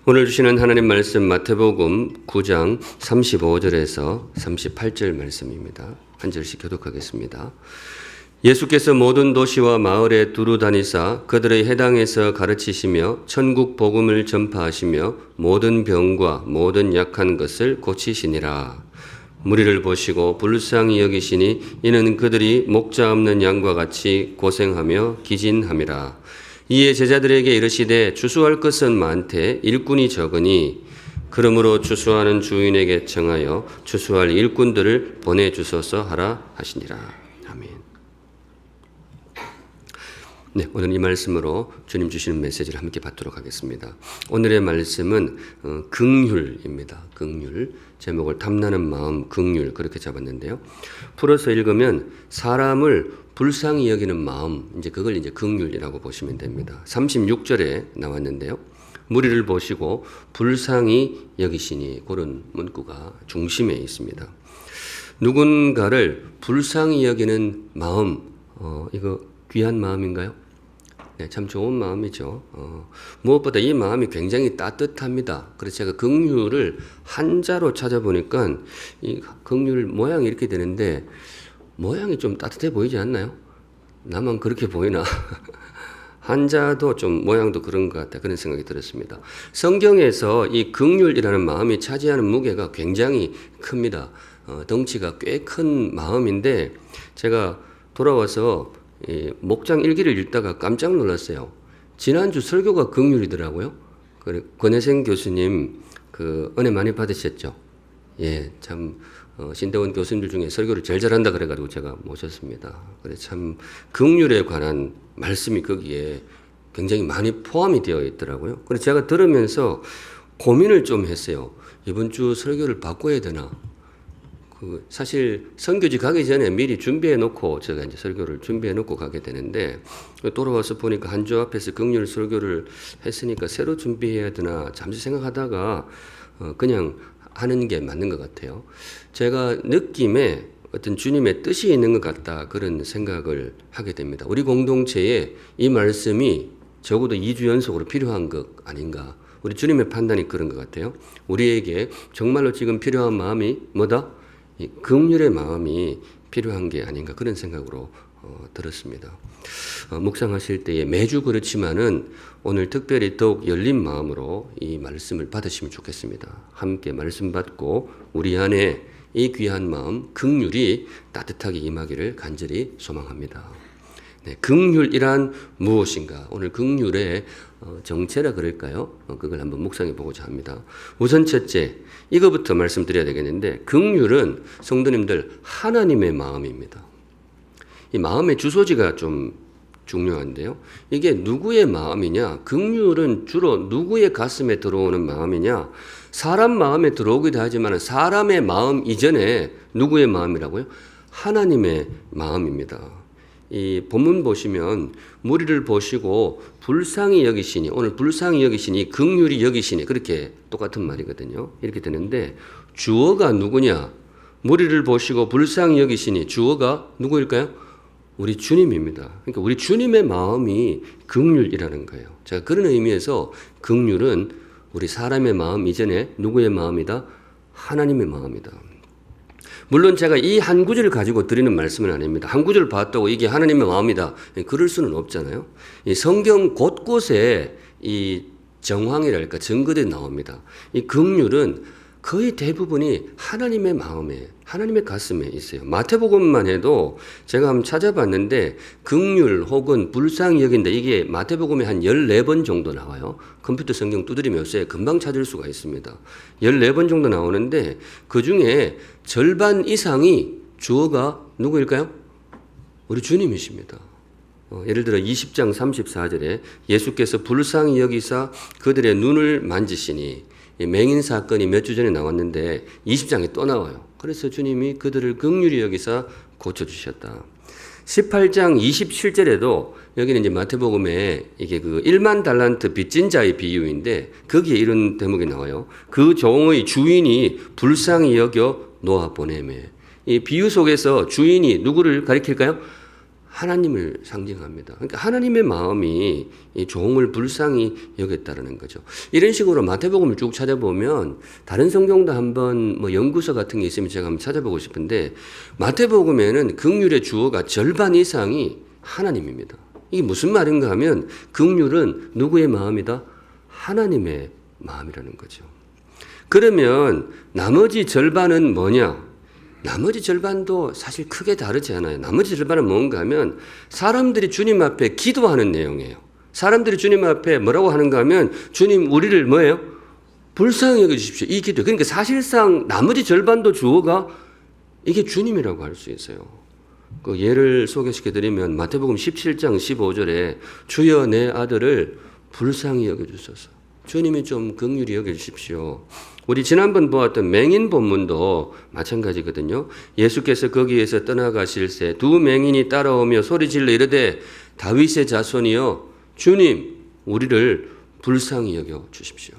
오늘 주시는 하나님 말씀 마태복음 9장 35절에서 38절 말씀입니다. 한 절씩 교독하겠습니다. 예수께서 모든 도시와 마을에 두루 다니사 그들의 해당에서 가르치시며 천국 복음을 전파하시며 모든 병과 모든 약한 것을 고치시니라. 무리를 보시고 불쌍히 여기시니 이는 그들이 목자 없는 양과 같이 고생하며 기진함이라. 이에 제자들에게 이르시되 주수할 것은 많되 일꾼이 적으니 그러므로 주수하는 주인에게 청하여 주수할 일꾼들을 보내주소서 하라 하시니라. 아멘. 네, 오늘 이 말씀으로 주님 주시는 메시지를 함께 받도록 하겠습니다. 오늘의 말씀은 긍휼입니다. 긍휼. 제목을 탐나는 마음 긍휼 그렇게 잡았는데요. 풀어서 읽으면 사람을 불쌍히 여기는 마음, 이제 그걸 이제 긍휼이라고 보시면 됩니다. 36절에 나왔는데요. 무리를 보시고 불쌍히 여기시니 그런 문구가 중심에 있습니다. 누군가를 불쌍히 여기는 마음, 이거 귀한 마음인가요? 네, 참 좋은 마음이죠. 무엇보다 이 마음이 굉장히 따뜻합니다. 그래서 제가 긍휼을 한자로 찾아보니까 이 긍휼 모양이 이렇게 되는데 모양이 좀 따뜻해 보이지 않나요? 나만 그렇게 보이나? 한자도 좀 모양도 그런 것 같다 그런 생각이 들었습니다. 성경에서 이 긍휼이라는 마음이 차지하는 무게가 굉장히 큽니다. 덩치가 꽤 큰 마음인데 제가 돌아와서 목장 일기를 읽다가 깜짝 놀랐어요. 지난주 설교가 긍휼이더라고요. 권혜생 교수님 그 은혜 많이 받으셨죠? 예, 참 신대원 교수님들 중에 설교를 제일 잘한다 그래가지고 제가 모셨습니다. 그래서 참 긍휼에 관한 말씀이 거기에 굉장히 많이 포함이 되어 있더라고요. 그래서 제가 들으면서 고민을 좀 했어요. 이번 주 설교를 바꿔야 되나? 사실 선교지 가기 전에 미리 준비해 놓고 제가 이제 설교를 준비해 놓고 가게 되는데 돌아와서 보니까 한 주 앞에서 긍휼 설교를 했으니까 새로 준비해야 되나 잠시 생각하다가 그냥 하는 게 맞는 것 같아요. 제가 느낌에 어떤 주님의 뜻이 있는 것 같다 그런 생각을 하게 됩니다. 우리 공동체에 이 말씀이 적어도 2주 연속으로 필요한 것 아닌가. 우리 주님의 판단이 그런 것 같아요. 우리에게 정말로 지금 필요한 마음이 뭐다? 이 긍휼의 마음이 필요한 게 아닌가 그런 생각으로 들었습니다. 묵상하실 때에 매주 그렇지만은 오늘 특별히 더욱 열린 마음으로 이 말씀을 받으시면 좋겠습니다. 함께 말씀 받고 우리 안에 이 귀한 마음 긍휼이 따뜻하게 임하기를 간절히 소망합니다. 네, 긍휼이란 무엇인가? 오늘 긍휼의 정체라 그럴까요? 그걸 한번 묵상해 보고자 합니다. 우선 첫째, 이거부터 말씀드려야 되겠는데 긍휼은 성도님들 하나님의 마음입니다. 이 마음의 주소지가 좀 중요한데요. 이게 누구의 마음이냐? 긍휼은 주로 누구의 가슴에 들어오는 마음이냐? 사람 마음에 들어오기도 하지만 사람의 마음 이전에 누구의 마음이라고요? 하나님의 마음입니다. 이 본문 보시면 무리를 보시고 불쌍히 여기시니 오늘 불쌍히 여기시니 긍휼히 여기시니 그렇게 똑같은 말이거든요. 이렇게 되는데 주어가 누구냐? 무리를 보시고 불쌍히 여기시니 주어가 누구일까요? 우리 주님입니다. 그러니까 우리 주님의 마음이 긍휼이라는 거예요. 제가 그런 의미에서 긍휼은 우리 사람의 마음 이전에 누구의 마음이다? 하나님의 마음이다. 물론 제가 이 한 구절을 가지고 드리는 말씀은 아닙니다. 한 구절을 봤다고 이게 하나님의 마음이다. 그럴 수는 없잖아요. 이 성경 곳곳에 이 정황이랄까 증거들이 나옵니다. 이 긍휼은 거의 대부분이 하나님의 마음에 하나님의 가슴에 있어요. 마태복음만 해도 제가 한번 찾아봤는데 긍휼 혹은 불쌍히 여긴다 이게 마태복음에 한 14번 정도 나와요. 컴퓨터 성경 두드리면 요새 금방 찾을 수가 있습니다. 14번 정도 나오는데 그중에 절반 이상이 주어가 누구일까요? 우리 주님이십니다. 예를 들어 20장 34절에 예수께서 불쌍히 여기사 그들의 눈을 만지시니 맹인 사건이 몇 주 전에 나왔는데 20장에 또 나와요. 그래서 주님이 그들을 긍휼히 여기사 고쳐주셨다. 18장 27절에도 여기는 이제 마태복음에 이게 그 1만 달란트 빚진 자의 비유인데 거기에 이런 대목이 나와요. 그 종의 주인이 불쌍히 여겨 놓아 보내매. 이 비유 속에서 주인이 누구를 가리킬까요? 하나님을 상징합니다. 그러니까 하나님의 마음이 이 종을 불쌍히 여겼다라는 거죠. 이런 식으로 마태복음을 쭉 찾아보면 다른 성경도 한번 뭐 연구서 같은 게 있으면 제가 한번 찾아보고 싶은데 마태복음에는 긍휼의 주어가 절반 이상이 하나님입니다. 이게 무슨 말인가 하면 긍휼은 누구의 마음이다? 하나님의 마음이라는 거죠. 그러면 나머지 절반은 뭐냐? 나머지 절반도 사실 크게 다르지 않아요. 나머지 절반은 뭔가 하면 사람들이 주님 앞에 기도하는 내용이에요. 사람들이 주님 앞에 뭐라고 하는가 하면 주님 우리를 뭐예요? 불쌍히 여겨주십시오. 이 기도. 그러니까 사실상 나머지 절반도 주어가 이게 주님이라고 할 수 있어요. 그 예를 소개시켜드리면 마태복음 17장 15절에 주여 내 아들을 불쌍히 여겨주소서. 주님이 좀 긍휼히 여겨주십시오. 우리 지난번 보았던 맹인 본문도 마찬가지거든요. 예수께서 거기에서 떠나가실새 두 맹인이 따라오며 소리질러 이르되 다윗의 자손이여 주님 우리를 불쌍히 여겨 주십시오.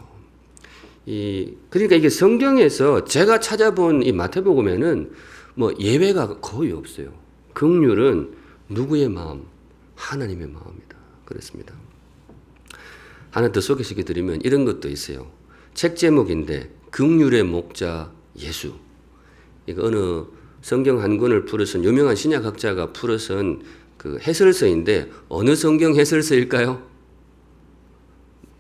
그러니까 이게 성경에서 제가 찾아본 이 마태복음에는 뭐 예외가 거의 없어요. 긍휼은 누구의 마음? 하나님의 마음이다. 그렇습니다. 하나 더 소개시켜 드리면 이런 것도 있어요. 책 제목인데 긍휼의 목자 예수. 이거 어느 성경 한 권을 풀어선 유명한 신약학자가 풀어선 그 해설서인데 어느 성경 해설서일까요?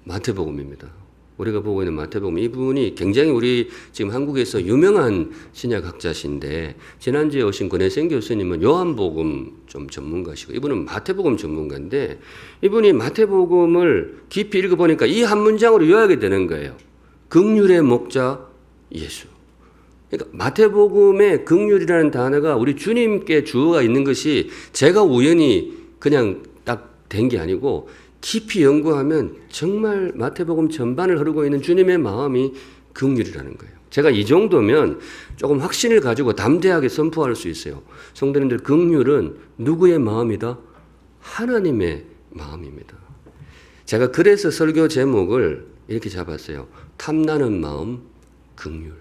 마태복음입니다. 우리가 보고 있는 마태복음, 이분이 굉장히 우리 지금 한국에서 유명한 신약학자신데 지난주에 오신 권혜생 교수님은 요한복음 좀 전문가시고 이분은 마태복음 전문가인데 이분이 마태복음을 깊이 읽어보니까 이 한 문장으로 요약이 되는 거예요. 긍휼의 목자 예수. 그러니까 마태복음에 긍휼이라는 단어가 우리 주님께 주어가 있는 것이 제가 우연히 그냥 딱 된 게 아니고 깊이 연구하면 정말 마태복음 전반을 흐르고 있는 주님의 마음이 긍휼이라는 거예요. 제가 이 정도면 조금 확신을 가지고 담대하게 선포할 수 있어요. 성도님들, 긍휼은 누구의 마음이다? 하나님의 마음입니다. 제가 그래서 설교 제목을 이렇게 잡았어요. 탐나는 마음 긍휼.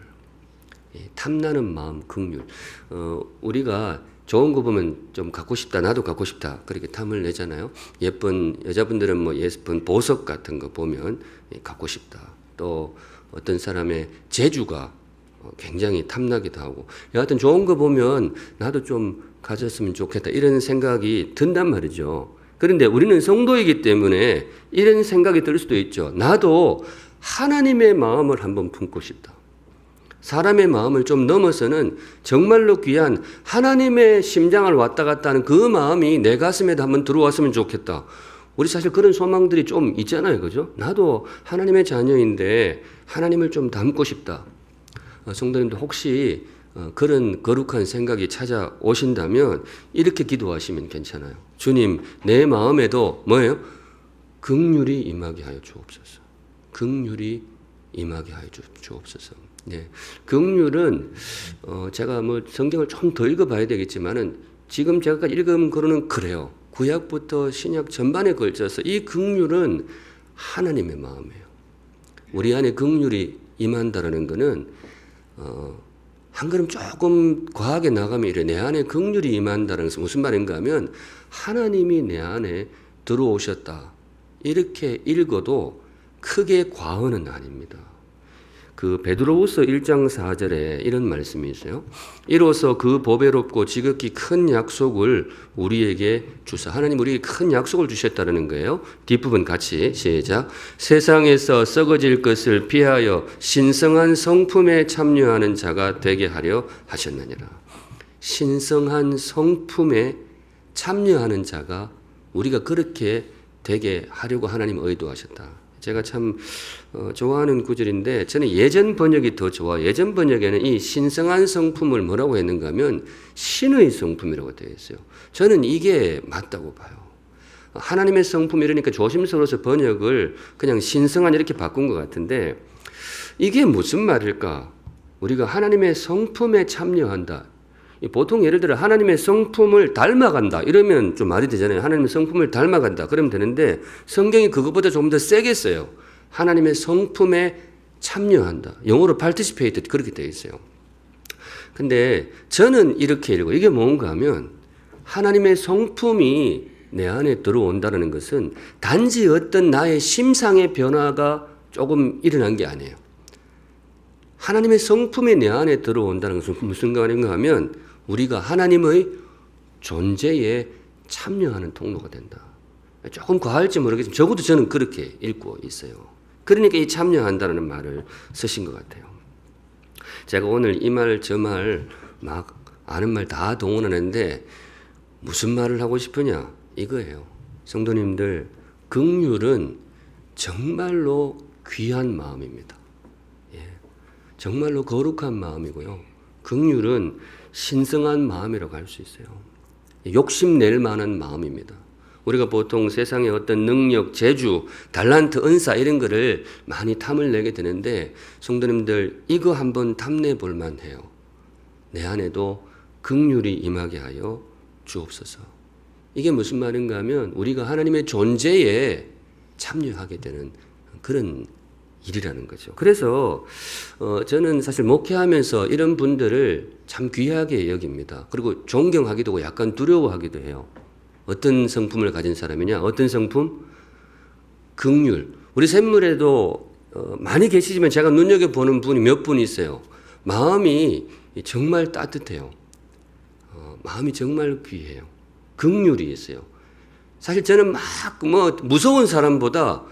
탐나는 마음 긍휼. 우리가 좋은 거 보면 좀 갖고 싶다, 나도 갖고 싶다, 그렇게 탐을 내잖아요. 예쁜 여자분들은 뭐 예쁜 보석 같은 거 보면 갖고 싶다. 또 어떤 사람의 재주가 굉장히 탐나기도 하고, 여하튼 좋은 거 보면 나도 좀 가졌으면 좋겠다, 이런 생각이 든단 말이죠. 그런데 우리는 성도이기 때문에 이런 생각이 들 수도 있죠. 나도 하나님의 마음을 한번 품고 싶다. 사람의 마음을 좀 넘어서는 정말로 귀한 하나님의 심장을 왔다 갔다 하는 그 마음이 내 가슴에도 한번 들어왔으면 좋겠다. 우리 사실 그런 소망들이 좀 있잖아요. 그죠? 나도 하나님의 자녀인데 하나님을 좀 닮고 싶다. 성도님들 혹시 그런 거룩한 생각이 찾아오신다면 이렇게 기도하시면 괜찮아요. 주님, 내 마음에도 뭐예요? 긍휼이 임하게 하여 주옵소서. 긍휼이 임하게 하여 주옵소서. 네, 긍휼은 제가 뭐 성경을 좀 더 읽어봐야 되겠지만은 지금 제가 읽은 거로는 그래요. 구약부터 신약 전반에 걸쳐서 이 긍휼은 하나님의 마음이에요. 우리 안에 긍휼이 임한다라는 거는 한 걸음 조금 과하게 나가면 이래. 내 안에 긍휼이 임한다는 것은 무슨 말인가 하면 하나님이 내 안에 들어오셨다, 이렇게 읽어도 크게 과언은 아닙니다. 그 베드로후서 1장 4절에 이런 말씀이 있어요. 이로써 그 보배롭고 지극히 큰 약속을 우리에게 주사. 하나님 우리에게 큰 약속을 주셨다는 거예요. 뒷부분 같이 시작. 세상에서 썩어질 것을 피하여 신성한 성품에 참여하는 자가 되게 하려 하셨느니라. 신성한 성품에 참여하는 자가 우리가 그렇게 되게 하려고 하나님 의도하셨다. 제가 참 좋아하는 구절인데 저는 예전 번역이 더 좋아요. 예전 번역에는 이 신성한 성품을 뭐라고 했는가 하면 신의 성품이라고 되어 있어요. 저는 이게 맞다고 봐요. 하나님의 성품 이러니까 조심스러워서 번역을 그냥 신성한 이렇게 바꾼 것 같은데 이게 무슨 말일까? 우리가 하나님의 성품에 참여한다. 보통 예를 들어 하나님의 성품을 닮아간다 이러면 좀 말이 되잖아요. 하나님의 성품을 닮아간다 그러면 되는데 성경이 그것보다 조금 더 세게 써요. 하나님의 성품에 참여한다. 영어로 participate 그렇게 되어 있어요. 근데 저는 이렇게 읽고 이게 뭔가 하면 하나님의 성품이 내 안에 들어온다는 것은 단지 어떤 나의 심상의 변화가 조금 일어난 게 아니에요. 하나님의 성품이 내 안에 들어온다는 것은 무슨 말인가 하면 우리가 하나님의 존재에 참여하는 통로가 된다. 조금 과할지 모르겠지만 적어도 저는 그렇게 읽고 있어요. 그러니까 이 참여한다는 말을 쓰신 것 같아요. 제가 오늘 이 말 저 말 막 아는 말 다 동원하는데 무슨 말을 하고 싶으냐 이거예요. 성도님들, 긍휼은 정말로 귀한 마음입니다. 예, 정말로 거룩한 마음이고요. 긍휼은 신성한 마음이라고 할 수 있어요. 욕심낼 만한 마음입니다. 우리가 보통 세상에 어떤 능력, 재주, 달란트, 은사 이런 거를 많이 탐을 내게 되는데 성도님들 이거 한번 탐내 볼 만해요. 내 안에도 긍휼이 임하게 하여 주옵소서. 이게 무슨 말인가 하면 우리가 하나님의 존재에 참여하게 되는 그런 일이라는 거죠. 그래서 저는 사실 목회하면서 이런 분들을 참 귀하게 여깁니다. 그리고 존경하기도 하고 약간 두려워하기도 해요. 어떤 성품을 가진 사람이냐? 어떤 성품? 긍휼. 우리 샘물에도 많이 계시지만 제가 눈여겨보는 분이 몇 분 있어요. 마음이 정말 따뜻해요. 마음이 정말 귀해요. 긍휼이 있어요. 사실 저는 막 무서운 사람보다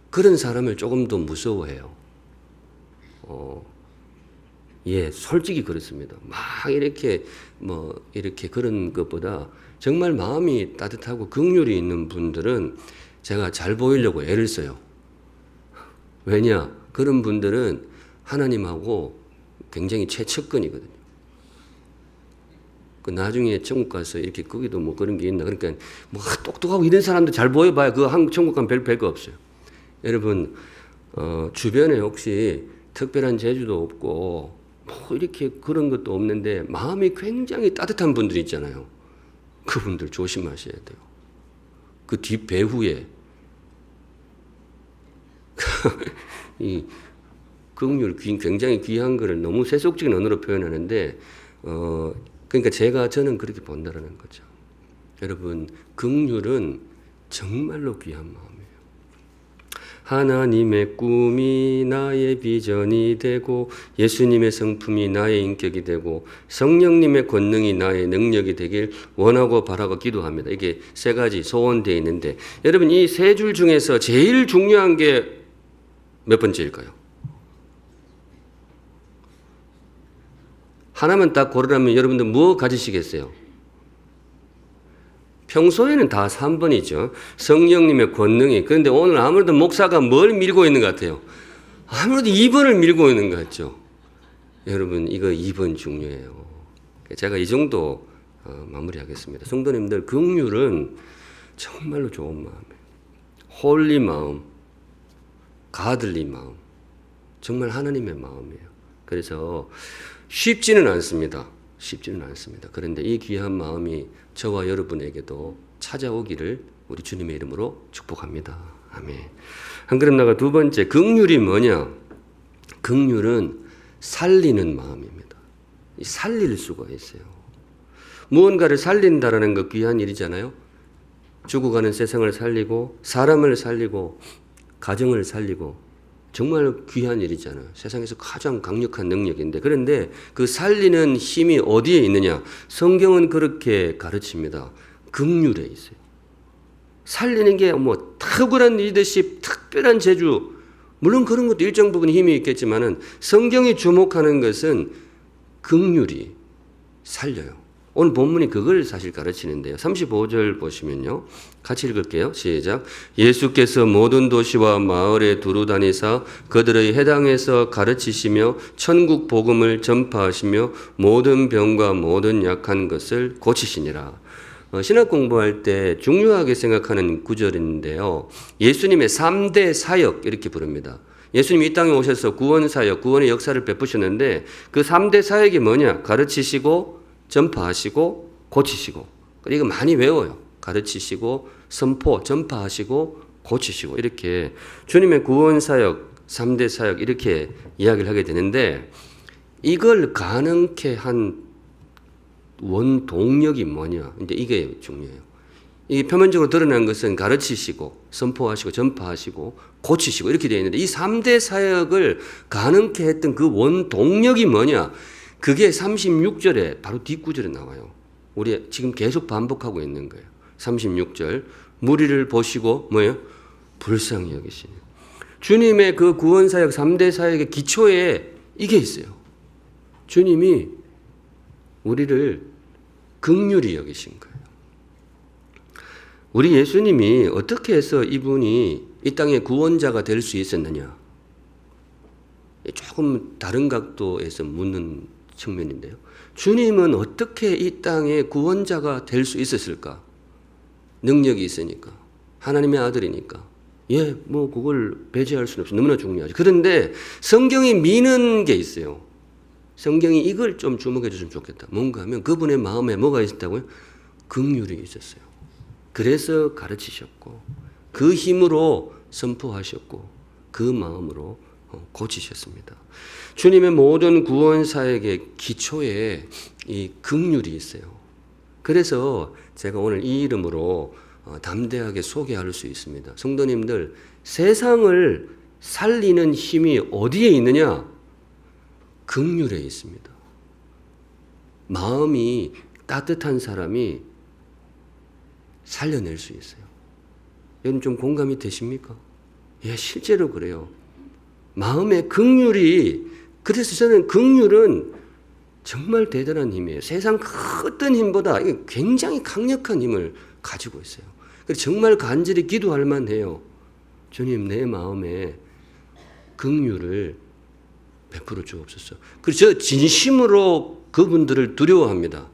그런 사람을 조금 더 무서워해요. 예, 솔직히 그렇습니다. 막 이렇게 이렇게 그런 것보다 정말 마음이 따뜻하고 긍휼이 있는 분들은 제가 잘 보이려고 애를 써요. 왜냐? 그런 분들은 하나님하고 굉장히 최측근이거든요. 그 나중에 천국 가서 이렇게 거기도 뭐 그런 게 있나? 그러니까 뭐 똑똑하고 이런 사람들 잘 보여봐야 그 한국 천국 가면 별거 없어요. 여러분 주변에 혹시 특별한 재주도 없고 뭐 이렇게 그런 것도 없는데 마음이 굉장히 따뜻한 분들 있잖아요. 그분들 조심하셔야 돼요. 그 뒷 배후에 이 긍휼 굉장히 귀한 거를 너무 세속적인 언어로 표현하는데 그러니까 저는 그렇게 본다라는 거죠. 여러분 긍휼은 정말로 귀한 마음이에요. 하나님의 꿈이 나의 비전이 되고 예수님의 성품이 나의 인격이 되고 성령님의 권능이 나의 능력이 되길 원하고 바라고 기도합니다. 이게 세 가지 소원되어 있는데 여러분 이 세 줄 중에서 제일 중요한 게 몇 번째일까요? 하나만 딱 고르라면 여러분들 뭐 가지시겠어요? 평소에는 다 3번이죠. 성령님의 권능이. 그런데 오늘 아무래도 목사가 뭘 밀고 있는 것 같아요? 아무래도 2번을 밀고 있는 것 같죠. 여러분 이거 2번 중요해요. 제가 이 정도 마무리하겠습니다. 성도님들 긍휼은 정말로 좋은 마음이에요. 홀리 마음, 가들리 마음, 정말 하나님의 마음이에요. 그래서 쉽지는 않습니다. 그런데 이 귀한 마음이 저와 여러분에게도 찾아오기를 우리 주님의 이름으로 축복합니다. 아멘. 한 걸음 나가 두 번째, 긍휼이 뭐냐? 긍휼은 살리는 마음입니다. 살릴 수가 있어요. 무언가를 살린다라는 것 귀한 일이잖아요. 죽어가는 세상을 살리고 사람을 살리고 가정을 살리고 정말 귀한 일이잖아요. 세상에서 가장 강력한 능력인데 그런데 그 살리는 힘이 어디에 있느냐? 성경은 그렇게 가르칩니다. 긍휼에 있어요. 살리는 게 뭐 탁월한 리더십, 특별한 재주 물론 그런 것도 일정 부분 힘이 있겠지만은 성경이 주목하는 것은 긍휼이 살려요. 오늘 본문이 그걸 사실 가르치는데요. 35절 보시면요. 같이 읽을게요. 시작. 예수께서 모든 도시와 마을에 두루 다니사 그들의 해당에서 가르치시며 천국 복음을 전파하시며 모든 병과 모든 약한 것을 고치시니라. 신학 공부할 때 중요하게 생각하는 구절인데요. 예수님의 3대 사역 이렇게 부릅니다. 예수님이 이 땅에 오셔서 구원 사역, 구원의 역사를 베푸셨는데 그 3대 사역이 뭐냐? 가르치시고 전파하시고 고치시고. 이거 많이 외워요. 가르치시고 선포, 전파하시고 고치시고 이렇게 주님의 구원 사역, 3대 사역 이렇게 이야기를 하게 되는데 이걸 가능케 한 원동력이 뭐냐. 근데 이게 중요해요. 이게 표면적으로 드러난 것은 가르치시고 선포하시고 전파하시고 고치시고 이렇게 되어 있는데 이 3대 사역을 가능케 했던 그 원동력이 뭐냐. 그게 36절에 바로 뒷구절에 나와요. 우리 지금 계속 반복하고 있는 거예요. 36절 무리를 보시고 뭐예요? 불쌍히 여기시니. 주님의 그 구원사역 3대 사역의 기초에 이게 있어요. 주님이 우리를 긍휼히 여기신 거예요. 우리 예수님이 어떻게 해서 이분이 이 땅의 구원자가 될 수 있었느냐. 조금 다른 각도에서 묻는 측면인데요. 주님은 어떻게 이 땅의 구원자가 될 수 있었을까? 능력이 있으니까. 하나님의 아들이니까. 뭐 그걸 배제할 수는 없어. 너무나 중요하죠. 그런데 성경이 미는 게 있어요. 성경이 이걸 좀 주목해 줬으면 좋겠다. 뭔가 하면 그분의 마음에 뭐가 있었다고요? 긍휼이 있었어요. 그래서 가르치셨고 그 힘으로 선포하셨고 그 마음으로 고치셨습니다. 주님의 모든 구원 사역의 기초에 이 긍휼이 있어요. 그래서 제가 오늘 이 이름으로 담대하게 소개할 수 있습니다. 성도님들, 세상을 살리는 힘이 어디에 있느냐? 긍휼에 있습니다. 마음이 따뜻한 사람이 살려낼 수 있어요. 여러분 좀 공감이 되십니까? 실제로 그래요. 마음의 긍휼이, 그래서 저는 긍휼은 정말 대단한 힘이에요. 세상 어떤 힘보다 굉장히 강력한 힘을 가지고 있어요. 그래서 정말 간절히 기도할 만해요. 주님, 내 마음에 긍휼을 베풀어 주옵소서. 그래서 저 진심으로 그분들을 두려워합니다.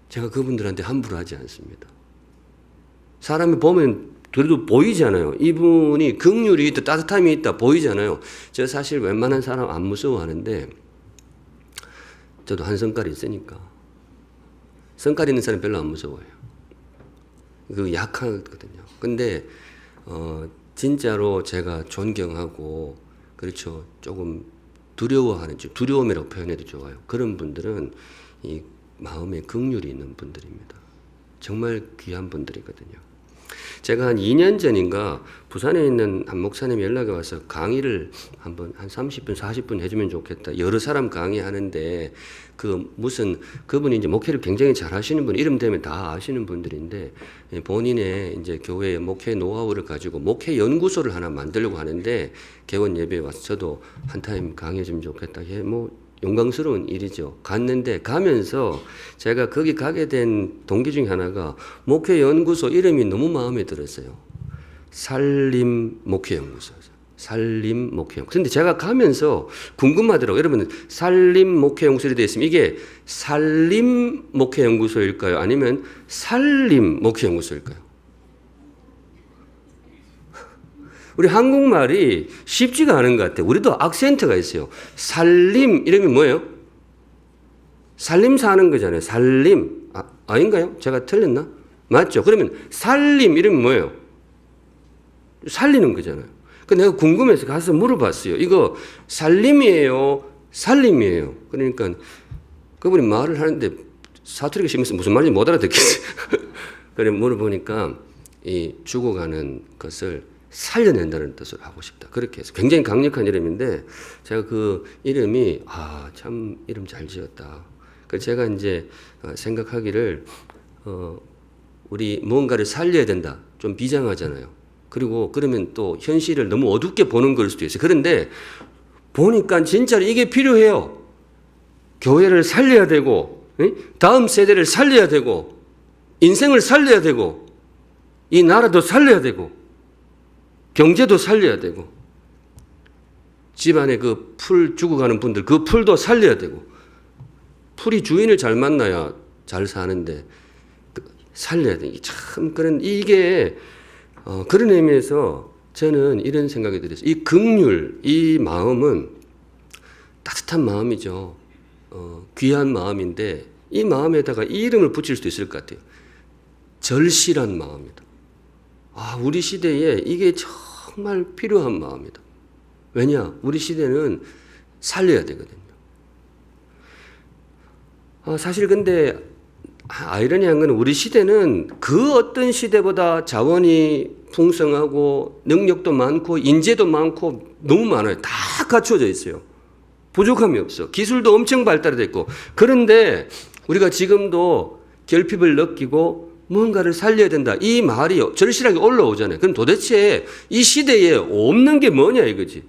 제가 그분들한테 함부로 하지 않습니다. 사람이 보면 그래도 보이잖아요. 이분이 긍휼이 있다, 따뜻함이 있다 보이잖아요. 저 사실 웬만한 사람 안 무서워하는데 저도 한 성깔이 있으니까. 성깔 있는 사람 별로 안 무서워해요. 그 약하거든요. 근데 진짜로 제가 존경하고 그렇죠. 조금 두려워하는, 두려움이라고 표현해도 좋아요. 그런 분들은 이 마음에 긍휼이 있는 분들입니다. 정말 귀한 분들이거든요. 제가 한 2년 전인가 부산에 있는 한 목사님이 연락이 와서 강의를 한번 한 30분, 40분 해주면 좋겠다. 여러 사람 강의하는데 그분이 이제 목회를 굉장히 잘 하시는 분, 이름 되면 다 아시는 분들인데 본인의 이제 교회 목회 노하우를 가지고 목회 연구소를 하나 만들려고 하는데 개원 예배에 와서 저도 한 타임 강의해주면 좋겠다. 뭐 영광스러운 일이죠. 갔는데 가면서 제가 거기 가게 된 동기 중에 하나가 목회연구소 이름이 너무 마음에 들었어요. 살림 목회연구소. 살림 목회연구소. 근데 제가 가면서 궁금하더라고요. 여러분, 살림 목회연구소에 되어 있으면 이게 살림 목회연구소일까요? 아니면 살림 목회연구소일까요? 우리 한국말이 쉽지가 않은 것 같아요. 우리도 악센트가 있어요. 살림 이름이 뭐예요? 살림 사는 거잖아요. 살림. 아닌가요? 제가 틀렸나? 맞죠? 그러면 살림 이름이 뭐예요? 살리는 거잖아요. 내가 궁금해서 가서 물어봤어요. 이거 살림이에요? 살림이에요? 그러니까 그분이 말을 하는데 사투리가 심해서 무슨 말인지 못 알아듣겠어요. 그래 물어보니까 이 죽어가는 것을 살려낸다는 뜻으로 하고 싶다. 그렇게 해서 굉장히 강력한 이름인데 제가 그 이름이 참 이름 잘 지었다. 그래서 제가 이제 생각하기를 우리 무언가를 살려야 된다. 좀 비장하잖아요. 그리고 그러면 또 현실을 너무 어둡게 보는 걸 수도 있어요. 그런데 보니까 진짜로 이게 필요해요. 교회를 살려야 되고 다음 세대를 살려야 되고 인생을 살려야 되고 이 나라도 살려야 되고 경제도 살려야 되고 집안에 그 풀 죽어가는 분들 그 풀도 살려야 되고 풀이 주인을 잘 만나야 잘 사는데 살려야 돼. 참 그런 이게 그런 의미에서 저는 이런 생각이 들었어요. 이 긍휼, 이 마음은 따뜻한 마음이죠. 귀한 마음인데 이 마음에다가 이 이름을 붙일 수도 있을 것 같아요. 절실한 마음이다. 우리 시대에 이게 정말 필요한 마음이다. 왜냐? 우리 시대는 살려야 되거든요. 사실 근데 아이러니한 건 우리 시대는 그 어떤 시대보다 자원이 풍성하고 능력도 많고 인재도 많고 너무 많아요. 다 갖춰져 있어요. 부족함이 없어. 기술도 엄청 발달됐고. 그런데 우리가 지금도 결핍을 느끼고 뭔가를 살려야 된다. 이 말이 절실하게 올라오잖아요. 그럼 도대체 이 시대에 없는 게 뭐냐 이거지.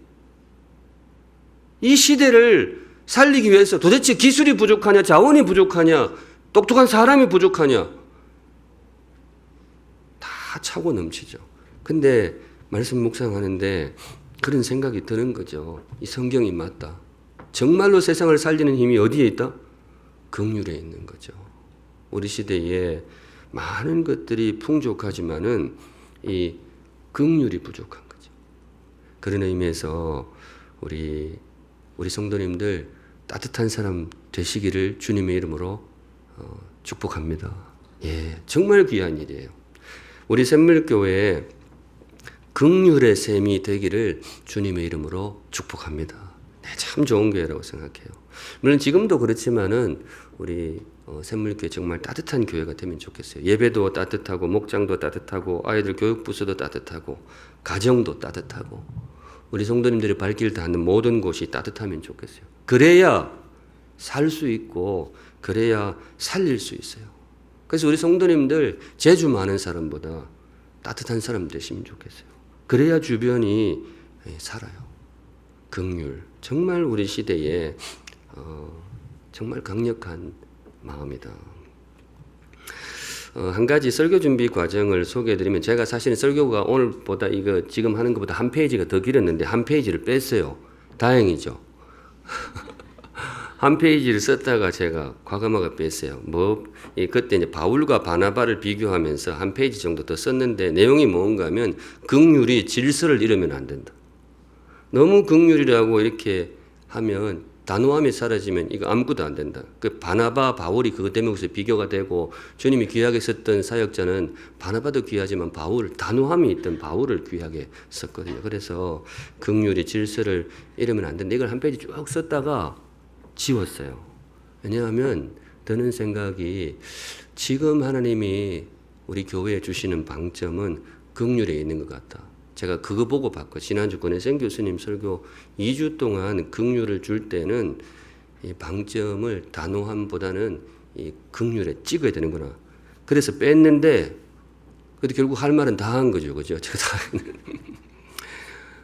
이 시대를 살리기 위해서 도대체 기술이 부족하냐, 자원이 부족하냐, 똑똑한 사람이 부족하냐. 다 차고 넘치죠. 근데 말씀 묵상하는데 그런 생각이 드는 거죠. 이 성경이 맞다. 정말로 세상을 살리는 힘이 어디에 있다? 긍휼에 있는 거죠. 우리 시대에 많은 것들이 풍족하지만은 이 긍휼이 부족한 거죠. 그런 의미에서 우리 성도님들 따뜻한 사람 되시기를 주님의 이름으로 축복합니다. 예, 정말 귀한 일이에요. 우리 샘물교회에 긍휼의 셈이 되기를 주님의 이름으로 축복합니다. 네, 참 좋은 교회라고 생각해요. 물론 지금도 그렇지만은 우리 샘물교회 정말 따뜻한 교회가 되면 좋겠어요. 예배도 따뜻하고 목장도 따뜻하고 아이들 교육부서도 따뜻하고 가정도 따뜻하고 우리 성도님들이 발길 닿는 모든 곳이 따뜻하면 좋겠어요. 그래야 살 수 있고 그래야 살릴 수 있어요. 그래서 우리 성도님들 재주 많은 사람보다 따뜻한 사람 되시면 좋겠어요. 그래야 주변이 살아요. 긍휼 정말 우리 시대에 정말 강력한 마음이다. 한 가지 설교 준비 과정을 소개해드리면 제가 사실은 설교가 오늘보다 이거 지금 하는 것보다 한 페이지가 더 길었는데 한 페이지를 뺐어요. 다행이죠. 한 페이지를 썼다가 제가 과감하게 뺐어요. 그때 이제 바울과 바나바를 비교하면서 한 페이지 정도 더 썼는데 내용이 뭔가 하면 긍휼이 질서를 잃으면 안 된다. 너무 긍휼이라고 이렇게 하면 단호함이 사라지면 이거 아무것도 안 된다. 그 바나바, 바울이 그것 때문에 그래서 비교가 되고 주님이 귀하게 썼던 사역자는 바나바도 귀하지만 단호함이 있던 바울을 귀하게 썼거든요. 그래서 긍휼이 질서를 잃으면 안 된다. 이걸 한 페이지 쭉 썼다가 지웠어요. 왜냐하면 드는 생각이 지금 하나님이 우리 교회에 주시는 방점은 긍휼에 있는 것 같다. 제가 그거 보고 봤고 지난주 권혜생 교수님 설교 2주 동안 긍휼을 줄 때는 이 방점을 단호함보다는 이 긍휼에 찍어야 되는구나. 그래서 뺐는데 그래도 결국 할 말은 다 한 거죠. 그죠? 제가 다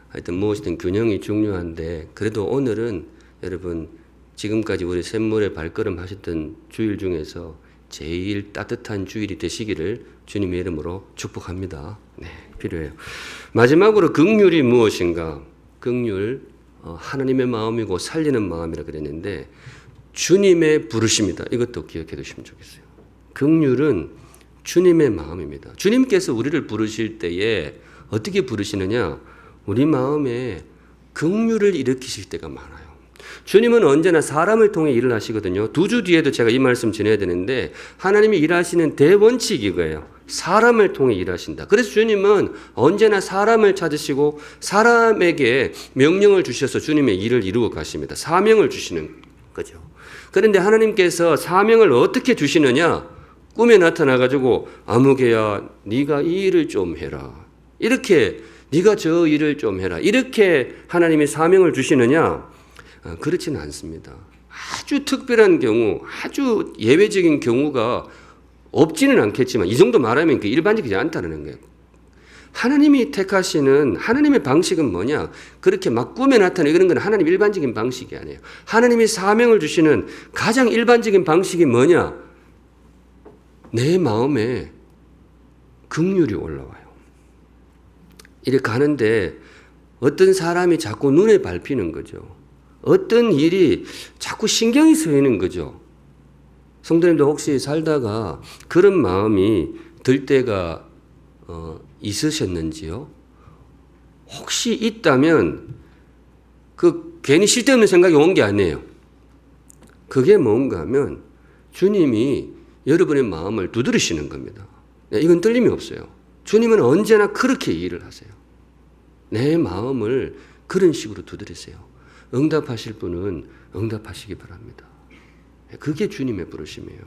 하여튼 무엇이든 균형이 중요한데 그래도 오늘은 여러분 지금까지 우리 샘물에 발걸음 하셨던 주일 중에서 제일 따뜻한 주일이 되시기를 주님의 이름으로 축복합니다. 네, 필요해요. 마지막으로 긍휼이 무엇인가? 긍휼 하나님의 마음이고 살리는 마음이라 그랬는데 주님의 부르심이다. 이것도 기억해 두시면 좋겠어요. 긍휼은 주님의 마음입니다. 주님께서 우리를 부르실 때에 어떻게 부르시느냐? 우리 마음에 긍휼을 일으키실 때가 많아요. 주님은 언제나 사람을 통해 일을 하시거든요. 2주 뒤에도 제가 이 말씀 전해야 되는데 하나님이 일하시는 대원칙이 이거예요. 사람을 통해 일하신다. 그래서 주님은 언제나 사람을 찾으시고 사람에게 명령을 주셔서 주님의 일을 이루어 가십니다. 사명을 주시는 거죠. 그런데 하나님께서 사명을 어떻게 주시느냐? 꿈에 나타나가지고 아무개야 네가 이 일을 좀 해라. 이렇게 네가 저 일을 좀 해라. 이렇게 하나님이 사명을 주시느냐? 그렇지는 않습니다. 아주 특별한 경우, 아주 예외적인 경우가 없지는 않겠지만 이 정도 말하면 그 일반적이지 않다는 거예요. 하나님이 택하시는 하나님의 방식은 뭐냐? 그렇게 막 꿈에 나타내는 그런 건 하나님 일반적인 방식이 아니에요. 하나님이 사명을 주시는 가장 일반적인 방식이 뭐냐? 내 마음에 긍휼이 올라와요. 이렇게 가는데 어떤 사람이 자꾸 눈에 밟히는 거죠. 어떤 일이 자꾸 신경이 쓰이는 거죠. 성도님도 혹시 살다가 그런 마음이 들 때가 있으셨는지요? 혹시 있다면 그 괜히 쓸데없는 생각이 온 게 아니에요. 그게 뭔가 하면 주님이 여러분의 마음을 두드리시는 겁니다. 이건 틀림이 없어요. 주님은 언제나 그렇게 일을 하세요. 내 마음을 그런 식으로 두드리세요. 응답하실 분은 응답하시기 바랍니다. 그게 주님의 부르심이에요.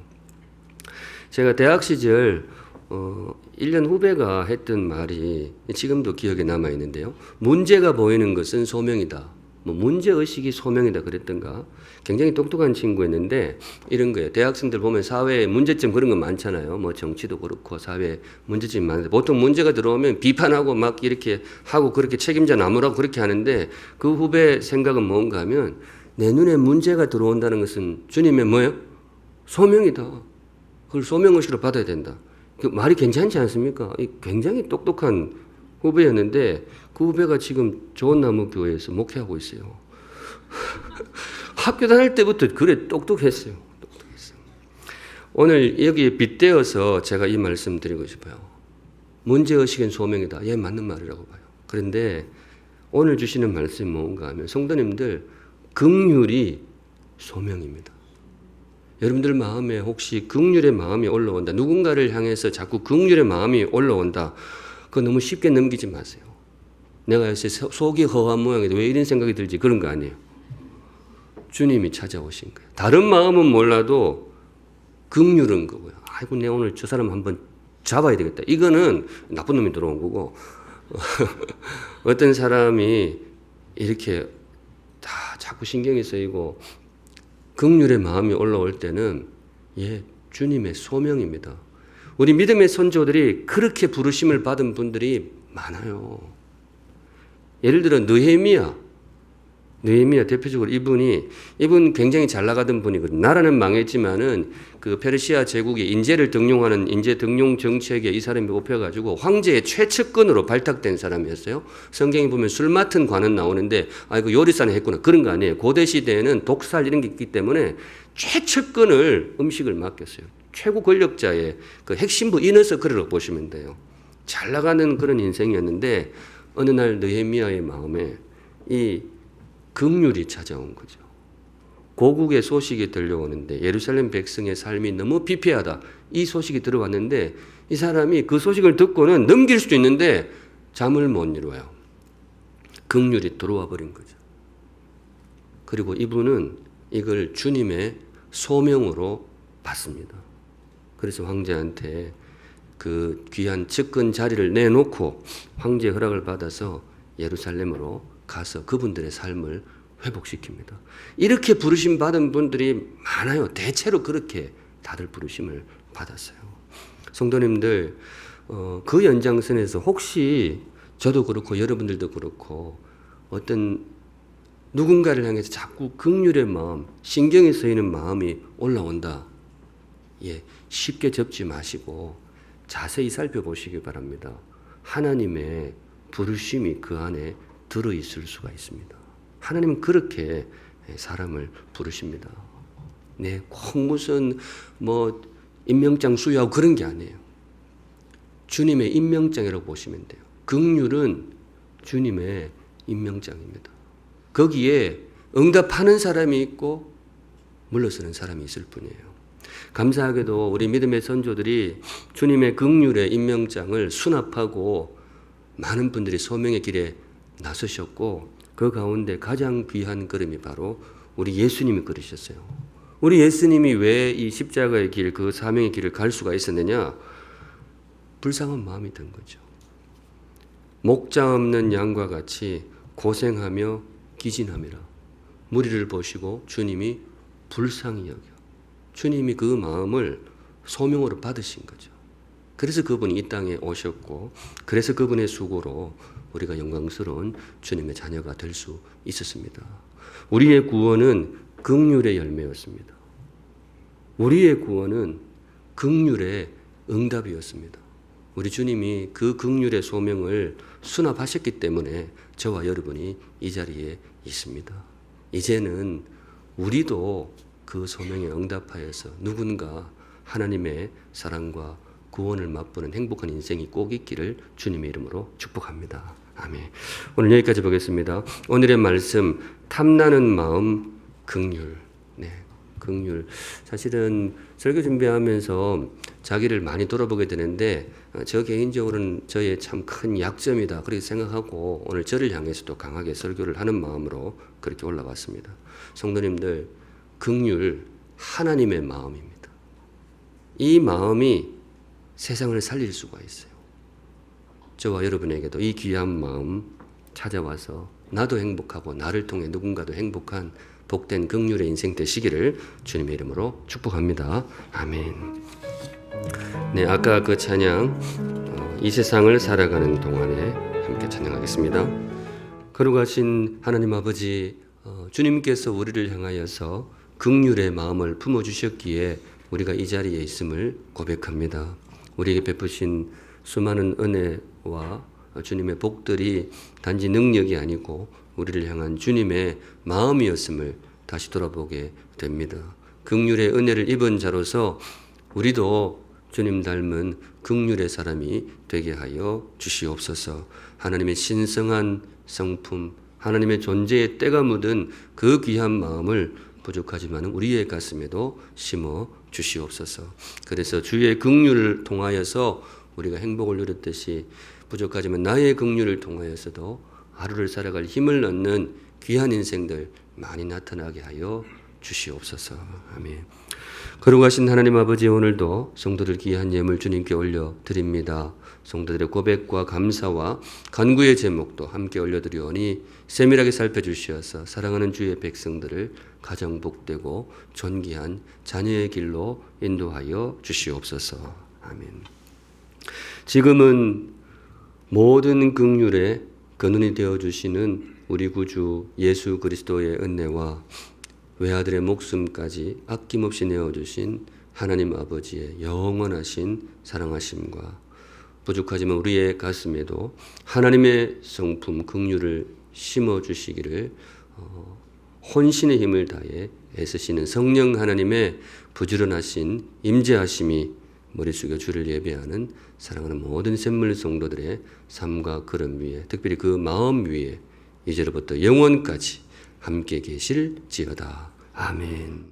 제가 대학 시절 1년 후배가 했던 말이 지금도 기억에 남아 있는데요. 문제가 보이는 것은 소명이다. 뭐 문제의식이 소명이다 그랬던가. 굉장히 똑똑한 친구였는데 이런 거예요. 대학생들 보면 사회에 문제점 그런 거 많잖아요. 뭐 정치도 그렇고 사회에 문제점이 많은데 보통 문제가 들어오면 비판하고 막 이렇게 하고 그렇게 책임자 나무라고 그렇게 하는데 그 후배 생각은 뭔가 하면 내 눈에 문제가 들어온다는 것은 주님의 뭐예요? 소명이다. 그걸 소명의식으로 받아야 된다. 그 말이 괜찮지 않습니까? 굉장히 똑똑한 후배였는데 그 후배가 지금 좋은 나무 교회에서 목회하고 있어요. 학교 다닐 때부터 그래 똑똑했어요. 오늘 여기에 빗대어서 제가 이 말씀 드리고 싶어요. 문제의식은 소명이다. 예, 맞는 말이라고 봐요. 그런데 오늘 주시는 말씀이 뭔가 하면 성도님들 긍휼이 소명입니다. 여러분들 마음에 혹시 긍휼의 마음이 올라온다. 누군가를 향해서 자꾸 긍휼의 마음이 올라온다. 그거 너무 쉽게 넘기지 마세요. 내가 요새 속이 허한 모양인데 왜 이런 생각이 들지? 그런 거 아니에요. 주님이 찾아오신 거예요. 다른 마음은 몰라도 긍휼은 거고요. 아이고 내가 오늘 저 사람 한번 잡아야 되겠다. 이거는 나쁜 놈이 들어온 거고 어떤 사람이 이렇게 다 자꾸 신경이 쓰이고 긍휼의 마음이 올라올 때는 주님의 소명입니다. 우리 믿음의 선조들이 그렇게 부르심을 받은 분들이 많아요. 예를 들어 느헤미야 대표적으로 이분 굉장히 잘 나가던 분이거든요. 나라는 망했지만은 그 페르시아 제국이 인재를 등용하는 인재 등용 정책에 이 사람이 뽑혀가지고 황제의 최측근으로 발탁된 사람이었어요. 성경에 보면 술 맡은 관은 나오는데 이거 요리사는 했구나 그런 거 아니에요. 고대 시대에는 독살 이런 게 있기 때문에 최측근을 음식을 맡겼어요. 최고 권력자의 그 핵심부 이너서클이라고 보시면 돼요. 잘 나가는 그런 인생이었는데 어느 날 느헤미야의 마음에 이 긍휼이 찾아온 거죠. 고국의 소식이 들려오는데 예루살렘 백성의 삶이 너무 피폐하다. 이 소식이 들어왔는데 이 사람이 그 소식을 듣고는 넘길 수도 있는데 잠을 못 이루어요. 긍휼이 들어와 버린 거죠. 그리고 이분은 이걸 주님의 소명으로 받습니다. 그래서 황제한테 그 귀한 측근 자리를 내놓고 황제의 허락을 받아서 예루살렘으로 가서 그분들의 삶을 회복시킵니다. 이렇게 부르심 받은 분들이 많아요. 대체로 그렇게 다들 부르심을 받았어요. 성도님들 그 연장선에서 혹시 저도 그렇고 여러분들도 그렇고 어떤 누군가를 향해서 자꾸 긍휼의 마음, 신경이 쓰이는 마음이 올라온다. 쉽게 접지 마시고 자세히 살펴보시기 바랍니다. 하나님의 부르심이 그 안에 들어있을 수가 있습니다. 하나님은 그렇게 사람을 부르십니다. 꼭 무슨 임명장 수여하고 그런 게 아니에요. 주님의 임명장이라고 보시면 돼요. 긍휼은 주님의 임명장입니다. 거기에 응답하는 사람이 있고 물러서는 사람이 있을 뿐이에요. 감사하게도 우리 믿음의 선조들이 주님의 긍휼의 임명장을 수납하고 많은 분들이 소명의 길에 나서셨고 그 가운데 가장 귀한 걸음이 바로 우리 예수님이 걸으셨어요. 우리 예수님이 왜 이 십자가의 길, 그 사명의 길을 갈 수가 있었느냐? 불쌍한 마음이 든 거죠. 목자 없는 양과 같이 고생하며 기진함이라. 무리를 보시고 주님이 불쌍히 여겨. 주님이 그 마음을 소명으로 받으신 거죠. 그래서 그분이 이 땅에 오셨고 그래서 그분의 수고로 우리가 영광스러운 주님의 자녀가 될 수 있었습니다. 우리의 구원은 긍휼의 열매였습니다. 우리의 구원은 긍휼의 응답이었습니다. 우리 주님이 그 긍휼의 소명을 수납하셨기 때문에 저와 여러분이 이 자리에 있습니다. 이제는 우리도 그 소명에 응답하여서 누군가 하나님의 사랑과 구원을 맛보는 행복한 인생이 꼭 있기를 주님의 이름으로 축복합니다. 아멘. 오늘 여기까지 보겠습니다. 오늘의 말씀 탐나는 마음 긍휼. 긍휼. 사실은 설교 준비하면서 자기를 많이 돌아보게 되는데 저 개인적으로는 저의 참 큰 약점이다 그렇게 생각하고 오늘 저를 향해서도 강하게 설교를 하는 마음으로 그렇게 올라왔습니다. 성도님들 긍휼 하나님의 마음입니다. 이 마음이 세상을 살릴 수가 있어요. 저와 여러분에게도 이 귀한 마음 찾아와서 나도 행복하고 나를 통해 누군가도 행복한 복된 긍휼의 인생 되시기를 주님의 이름으로 축복합니다. 아멘. 네, 아까 그 찬양 이 세상을 살아가는 동안에 함께 찬양하겠습니다. 거룩하신 하나님 아버지, 주님께서 우리를 향하여서 긍휼의 마음을 품어주셨기에 우리가 이 자리에 있음을 고백합니다. 우리에게 베푸신 수많은 은혜와 주님의 복들이 단지 능력이 아니고 우리를 향한 주님의 마음이었음을 다시 돌아보게 됩니다. 긍휼의 은혜를 입은 자로서 우리도 주님 닮은 긍휼의 사람이 되게 하여 주시옵소서. 하나님의 신성한 성품, 하나님의 존재의 때가 묻은 그 귀한 마음을 부족하지만 우리의 가슴에도 심어 주시옵소서. 그래서 주의 긍휼을 통하여서 우리가 행복을 누렸듯이 부족하지만 나의 긍휼을 통하여서도 하루를 살아갈 힘을 얻는 귀한 인생들 많이 나타나게 하여 주시옵소서. 아멘. 거룩하신 하나님 아버지, 오늘도 성도들 귀한 예물 주님께 올려드립니다. 성도들의 고백과 감사와 간구의 제목도 함께 올려드리오니 세밀하게 살펴주시어서 사랑하는 주의 백성들을 가정 복되고 존귀한 자녀의 길로 인도하여 주시옵소서. 아멘. 지금은 모든 긍휼의 근원이 되어주시는 우리 구주 예수 그리스도의 은혜와 외아들의 목숨까지 아낌없이 내어주신 하나님 아버지의 영원하신 사랑하심과 부족하지만 우리의 가슴에도 하나님의 성품 긍휼을 심어주시기를 혼신의 힘을 다해 애쓰시는 성령 하나님의 부지런하신 임재하심이 머리 숙여 주를 예배하는 사랑하는 모든 샘물 성도들의 삶과 걸음 위에, 특별히 그 마음 위에 이제로부터 영원까지 함께 계실지어다. 아멘.